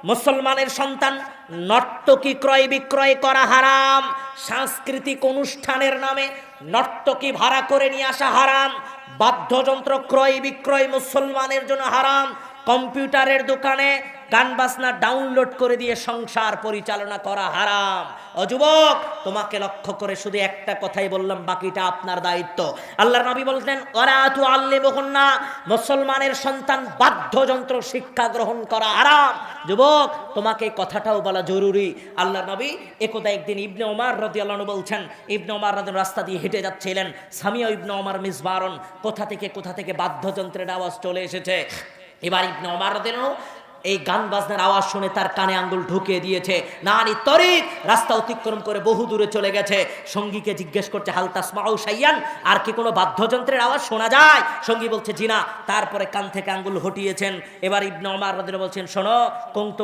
মুসলমানের সন্তান নর্তকী ক্রয় বিক্রয় করা হারাম, সাংস্কৃতিক অনুষ্ঠানের নামে নর্তকী ভাড়া করে নিয়ে আসা হারাম, বাদ্যযন্ত্র ক্রয় বিক্রয় মুসলমানের জন্য হারাম, কম্পিউটারের দোকানে গান বাজনা ডাউনলোড করে দিয়ে সংসার পরিচালনা করা হারাম। ও যুবক, তোমাকে লক্ষ্য করে শুধু একটা কথাই বললাম, বাকিটা আপনার দায়িত্ব। আল্লাহর নবী বলতেন ওরা তুআল্লিমুহুন্না, মুসলমানের সন্তান বাদ্যযন্ত্র শিক্ষা গ্রহণ করা হারাম। যুবক, তোমাকে কথাটাও বলা জরুরি। আল্লাহর নবী একদা একদিন ইবনে ওমর রাদিয়াল্লাহু আনহু বলছেন, ইবনে ওমর রাদিয়াল্লাহু রাস্তা দিয়ে হেঁটে যাচ্ছিলেন, সামিয়া ইবনে ওমর মিজবারন, কোথা থেকে বাদ্যযন্ত্রের আওয়াজ চলে এসেছে। এবার ইবনে ওমর রাদিয়াল্লাহু এই গান বাজনার আওয়াজ শুনে তার কানে আঙ্গুল ঢুকিয়ে দিয়েছে, নানি তরিক, রাস্তা অতিক্রম করে বহু দূরে চলে গেছে। সঙ্গীকে জিজ্ঞেস করছে হাল তাসমাউ শাইয়ান, আর কি কোনো বাদ্যযন্ত্রের আওয়াজ শোনা যায়? সঙ্গী বলছে জি না। তারপরে কান থেকে আঙ্গুল হটিয়েছেন। এবার ইবনে ওমর রাদিয়াল্লাহু বলছেন, শোনো, কুনতুম